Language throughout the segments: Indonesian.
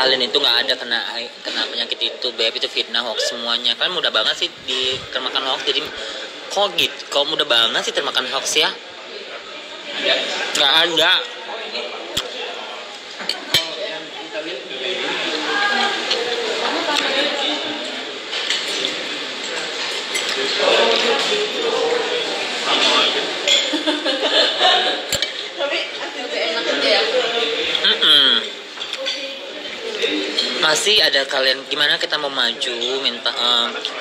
Kalian itu nggak ada kena penyakit itu, beb, itu fitnah, hoax semuanya. Kalian mudah banget sih termakan hoax. Jadi kok gitu, kok mudah banget sih termakan hoax ya? Nggak ada. Tapi lebih enak aja ya. Masih ada kalian, gimana kita mau maju minta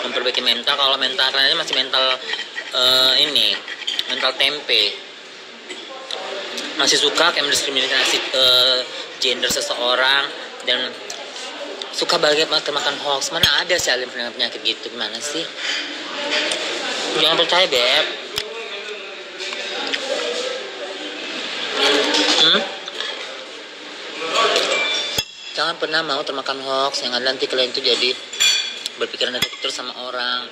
memperbaiki mental kalau mental kalian masih mental ini mental tempe, masih suka kayak mendiskriminasi gender seseorang dan suka banget makan hoax. Mana ada sih kalian punya penyakit gitu, gimana sih? Jangan percaya, beb. Jangan pernah mau termakan hoax yang ada nanti kalian itu jadi berpikiran negatif terus sama orang.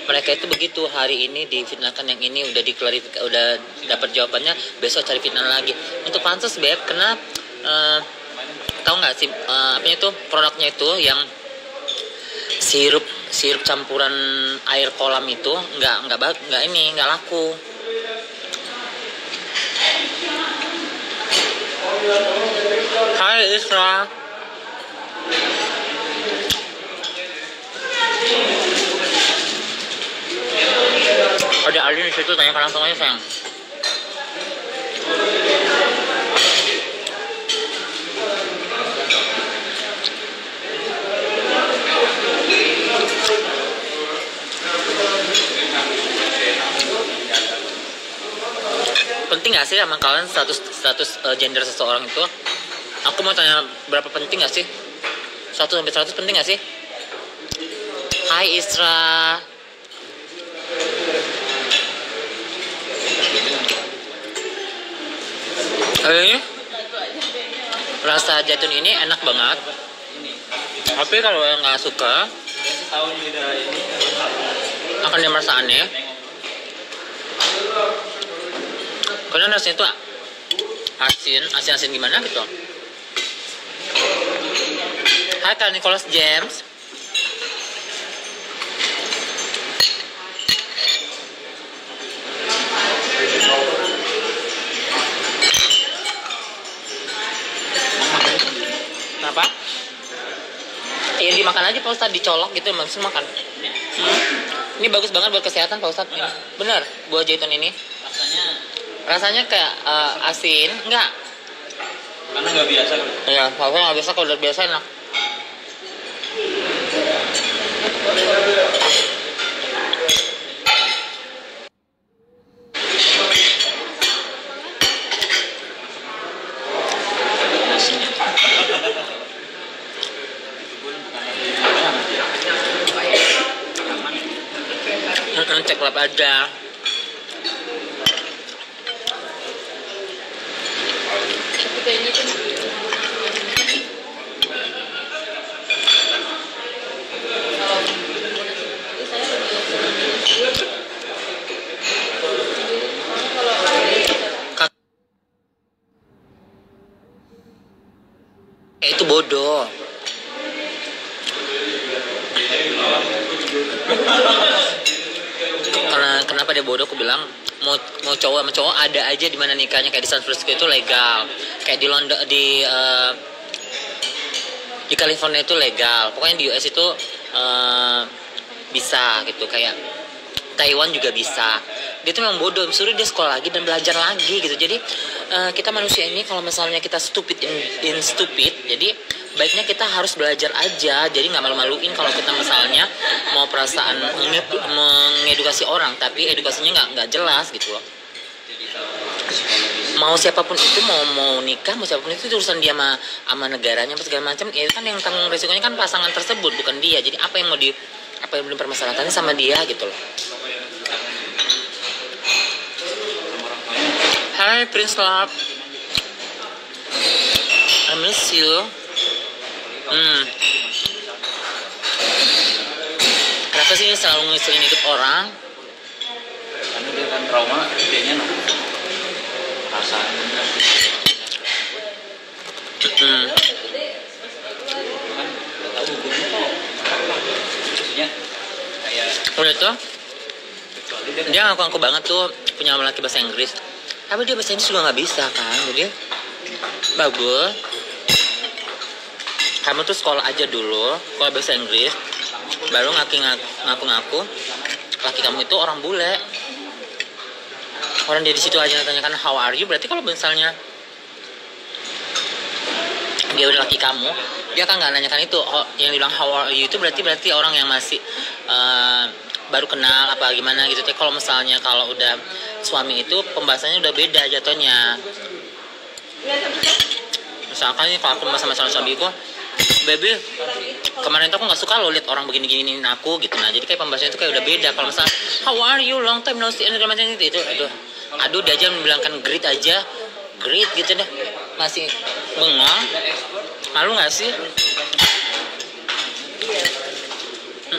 Mereka itu begitu, hari ini difitnahkan, yang ini udah diklarifikasi, udah dapat jawabannya, besok cari fitnah lagi. Untuk pantas, beb, kena tahu nggak sih apanya itu produknya itu yang sirup campuran air kolam itu nggak laku. Hai Isra. Ada Alin di situ, tanya langsung aja sayang. Penting gak sih sama kalian status gender seseorang itu? Aku mau tanya, berapa penting gak sih? 1-100 penting gak sih? Hai Isra. Rasa zaitun ini enak banget. Tapi kalau yang nggak suka akan dia merasa aneh. Karena rasanya itu asin gimana gitu. Hai Kak Nicholas James. Kenapa? Ya dimakan aja Pak Ustadz, dicolok gitu, langsung makan. Ini bagus banget buat kesehatan Pak Ustadz. Bener, buah zaitun ini. Rasanya kayak asin, enggak? Karena nggak biasa. Iya, kalau nggak biasa, kalau udah biasa enak. Cek lab aja. Itu bodoh. Karena kenapa dia bodoh? Aku bilang mau cowok sama cowok ada aja di mana nikahnya, kayak di San Francisco itu legal, kayak di London, di California itu legal, pokoknya di US itu bisa gitu, kayak Taiwan juga bisa. Dia tuh memang bodoh, suruh dia sekolah lagi dan belajar lagi gitu. Jadi kita manusia ini kalau misalnya kita stupid in stupid, jadi baiknya kita harus belajar aja. Jadi nggak malu-maluin kalau kita misalnya mau perasaan mengedukasi orang, tapi edukasinya nggak jelas gitu loh. Mau siapapun itu, mau nikah, mau siapapun itu urusan dia sama negaranya, segala macam. Ya kan yang tanggung resikonya kan pasangan tersebut, bukan dia. Jadi apa yang belum permasalahannya sama dia gitu loh. Hai Prince Love, I miss you. Kenapa sih selalu ngeselin hidup orang? Karena dia kan korban trauma kayaknya rasa Hmm. kan nggak tahu hukumnya kok maksudnya kayak Udah tuh, kecuali dia dia ngaku-ngaku banget tuh punya laki bahasa Inggris. Tapi dia bahasa Inggris juga nggak bisa kan, jadi bagus. Kamu tuh sekolah aja dulu, sekolah bahasa Inggris, baru ngaku-ngaku laki kamu itu orang bule. Orang dia di situ aja nanyakan how are you, berarti kalau misalnya dia udah laki kamu, dia kan nggak nanyakan itu. Yang bilang how are you itu berarti orang yang masih baru kenal apa gimana gitu. Tapi kalau misalnya kalau udah suami itu pembahasannya udah beda jatuhnya. Misalkan nih kalau aku sama suamiku, baby kemarin tuh aku nggak suka lo lihat orang begini-giniin aku gitu. Nah jadi kayak pembahasannya itu kayak udah beda. Kalau misalnya how are you, long time no see, macam itu aduh dia aja membilangkan great aja, great gitu deh, masih bengong. Malu nggak sih?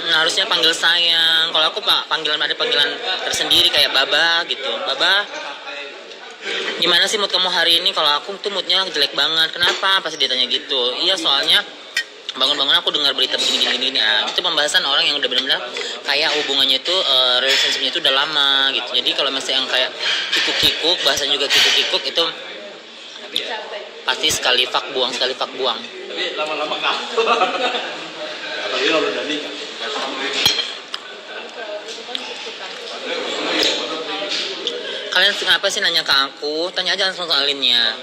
Harusnya panggil sayang. Kalau aku ada panggilan tersendiri kayak baba gitu. Baba, gimana sih mood kamu hari ini? Kalau aku tuh moodnya jelek banget. Kenapa? Pasti dia tanya gitu. Iya soalnya bangun-bangun aku dengar berita begini-gini. Nah, itu pembahasan orang yang udah benar-benar kayak hubungannya itu relationship-nya itu udah lama gitu. Jadi kalau misalnya yang kayak kikuk-kikuk, bahasanya juga kikuk-kikuk itu pasti sekali fak buang. tapi lama-lama kaku apalagi kalau udah nikah Kalian kenapa sih nanya ke aku? Tanya aja langsung ke Alinnya.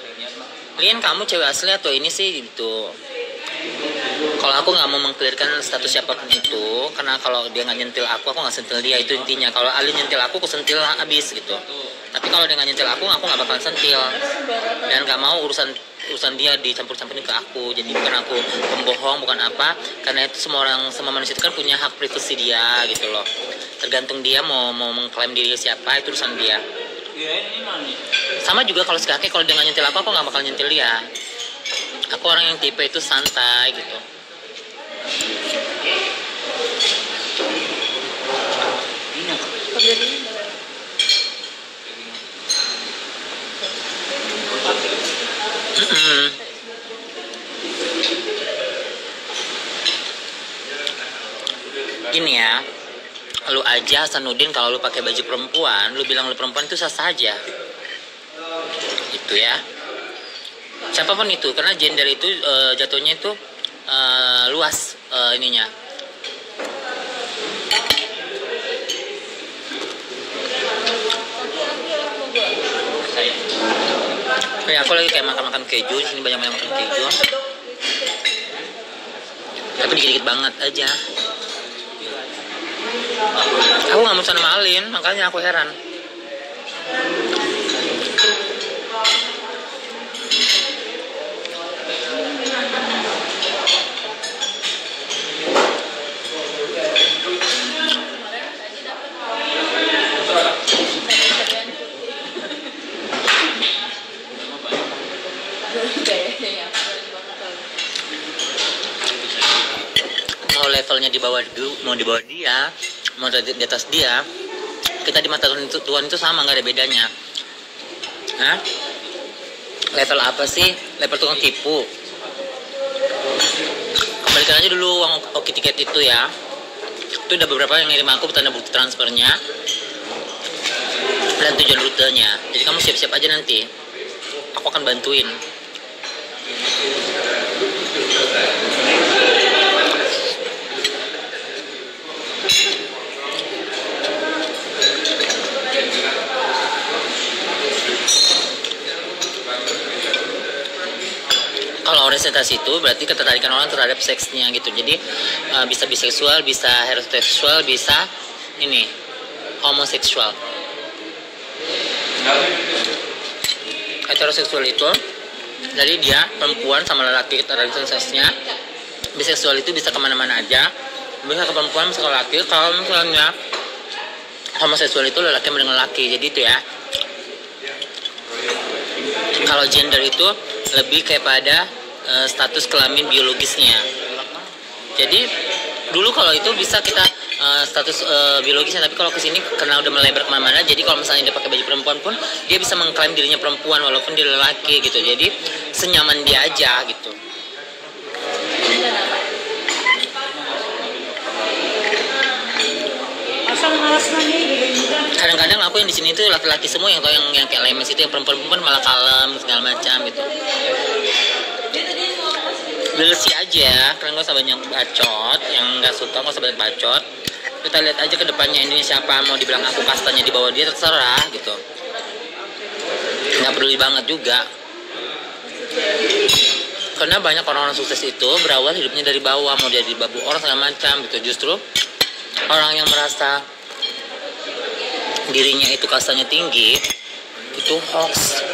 Lin, kamu cewek asli atau ini sih gitu. Kalau aku nggak mau mengklirkan status siapapun itu, karena kalau dia nggak nyentil aku nggak sentil dia, itu intinya. Kalau Alin nyentil aku sentil habis gitu. Tapi kalau dia nggak nyentil aku nggak bakalan sentil. Dan nggak mau urusan dia dicampur-campurin ke aku. Jadi bukan aku pembohong, bukan apa. Karena itu semua manusia itu kan punya hak privasi dia gitu loh. Tergantung dia mau mengklaim diri siapa, itu urusan dia. ini nani Sama juga kalau si kakek, kalau dia nggak nyentil aku nggak bakal nyentil dia. Aku orang yang tipe itu santai gitu. Gini ya, lu aja Hasanuddin kalau lu pakai baju perempuan, lu bilang lu perempuan itu sah saja. Itu ya. Siapapun itu, karena gender itu jatuhnya itu luas ininya. Kayak aku lagi kayak makan keju, sini banyak makan keju. Tapi dikit-dikit banget aja. Aku nggak mau sama Alin, makanya aku heran. Mau levelnya di bawah dia, mau di atas dia, kita di mata Tuhan itu sama, nggak ada bedanya. Hah? Level apa sih? Level tukang tipu. Kembalikan aja dulu uang Oki tiket itu ya. Itu udah beberapa yang ngirim aku tanda bukti transfernya dan tujuan rutenya. Jadi kamu siap-siap aja nanti. Aku akan bantuin. Kalau orientasi itu berarti ketertarikan orang terhadap seksnya gitu. Jadi bisa biseksual, bisa heteroseksual, bisa ini homoseksual. Heteroseksual itu jadi dia perempuan sama lelaki terhadap seksnya. Biseksual itu bisa kemana-mana aja, bisa ke perempuan, bisa ke lelaki. Kalau misalnya homoseksual itu lelaki dengan lelaki, jadi itu ya. Kalau gender itu lebih kayak pada status kelamin biologisnya. Jadi Dulu kalau itu bisa kita status biologisnya, tapi kalau kesini karena udah melebar kemana-mana, jadi kalau misalnya dia pakai baju perempuan pun dia bisa mengklaim dirinya perempuan walaupun dia lelaki gitu. Jadi senyaman dia aja gitu. Kadang-kadang aku yang di sini tuh laki-laki semua yang tahu yang kayak lemes itu, yang perempuan-perempuan malah kalem segala macam gitu. Bersih aja, karena gak usah banyak bacot. Yang nggak suka gak usah banyak bacot. Kita lihat aja ke depannya ini siapa, mau dibilang aku kastanya di bawah dia terserah gitu. Nggak peduli banget juga. Karena banyak orang-orang sukses itu berawal hidupnya dari bawah, mau jadi babu orang segala macam gitu. Justru orang yang merasa dirinya itu kastanya tinggi itu hoax.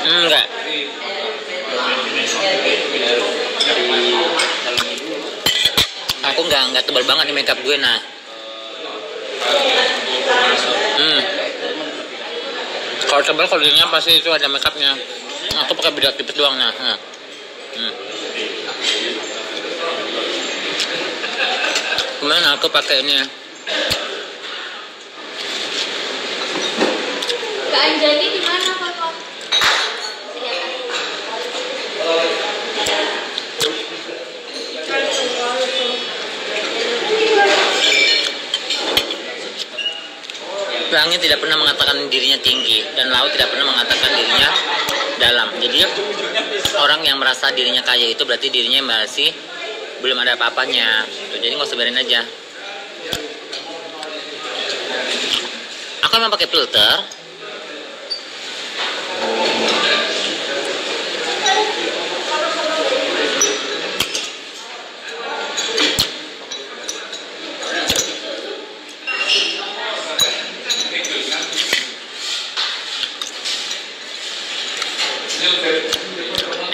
Enggak. Aku nggak tebal banget nih makeup gue nah. Kalau tebal kalau dirinya pasti itu ada makeupnya. Aku pakai bedak tipis doang nah. Kemudian aku pakai ini ya. Kak Anjani di mana, Papa? Langit tidak pernah mengatakan dirinya tinggi dan laut tidak pernah mengatakan dirinya dalam. Jadi orang yang merasa dirinya kaya itu berarti dirinya masih belum ada apa-apanya. Jadi nggak usah biarin aja. Aku emang pakai filter.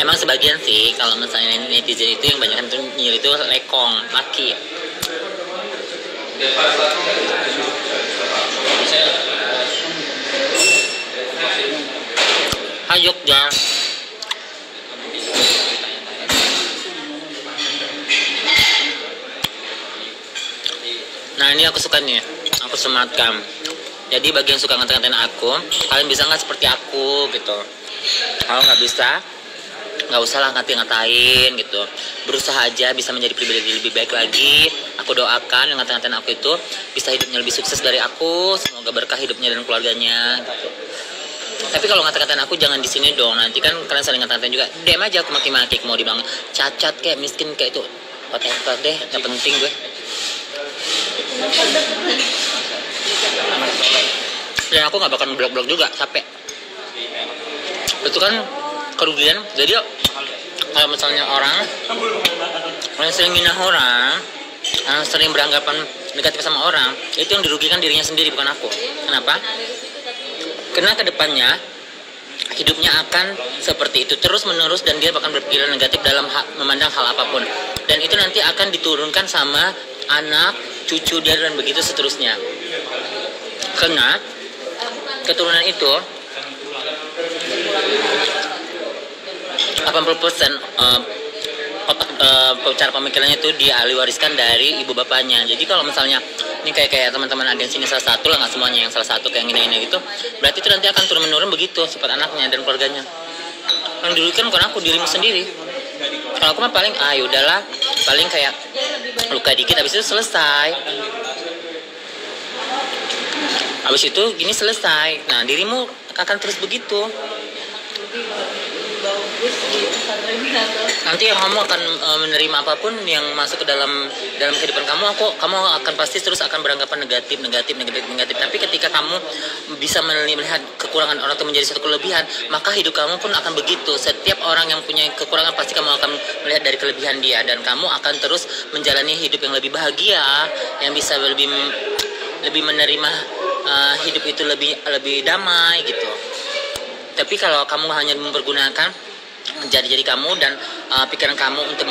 Emang sebagian sih kalau misalnya netizen itu yang banyak tuh nyir itu lekong, laki. Hayuk ya. Nah ini aku suka nih, aku sematkan. Jadi bagi yang suka ngata-ngatain aku, kalian bisa nggak seperti aku gitu. Kalau nggak bisa, nggak usah lah ngata-ngatain gitu. Berusaha aja bisa menjadi pribadi lebih baik lagi. Aku doakan yang ngata-ngatain aku itu bisa hidupnya lebih sukses dari aku. Semoga berkah hidupnya dan keluarganya gitu. Tapi kalau ngata-ngatain aku jangan di sini dong. Nanti kan kalian saling ngata-ngatain juga. DM aja aku maki-maki, mau dibilang cacat kayak miskin kayak itu. Whatever deh, nggak penting gue. Dan aku nggak bakal blok-blok juga, capek. Itu kan kerugian. Jadi kalau misalnya orang yang sering minah orang, yang sering beranggapan negatif sama orang, itu yang dirugikan dirinya sendiri, bukan aku. Kenapa? Karena kedepannya hidupnya akan seperti itu terus menerus dan dia bahkan berpikiran negatif dalam memandang hal apapun. Dan itu nanti akan diturunkan sama anak, cucu dia dan begitu seterusnya. Karena keturunan itu 80% cara pemikirannya itu diwariskan dari ibu bapaknya. Jadi kalau misalnya ini kayak teman-teman agensi ini salah satu lah, nggak semuanya, yang salah satu kayak gini gitu, berarti itu nanti akan turun menurun begitu sifat anaknya dan keluarganya. Yang dirugikan bukan aku, dirimu sendiri. Kalau aku mah paling udahlah, paling kayak luka dikit habis itu selesai. Habis itu gini selesai. Nah dirimu akan terus begitu. Nanti yang kamu akan menerima apapun yang masuk ke dalam kehidupan kamu akan pasti terus akan beranggapan negatif. Tapi ketika kamu bisa melihat kekurangan orang itu menjadi satu kelebihan, maka hidup kamu pun akan begitu. Setiap orang yang punya kekurangan pasti kamu akan melihat dari kelebihan dia, dan kamu akan terus menjalani hidup yang lebih bahagia, yang bisa lebih menerima hidup itu lebih damai gitu. Tapi kalau kamu hanya mempergunakan jadi kamu dan pikiran kamu untuk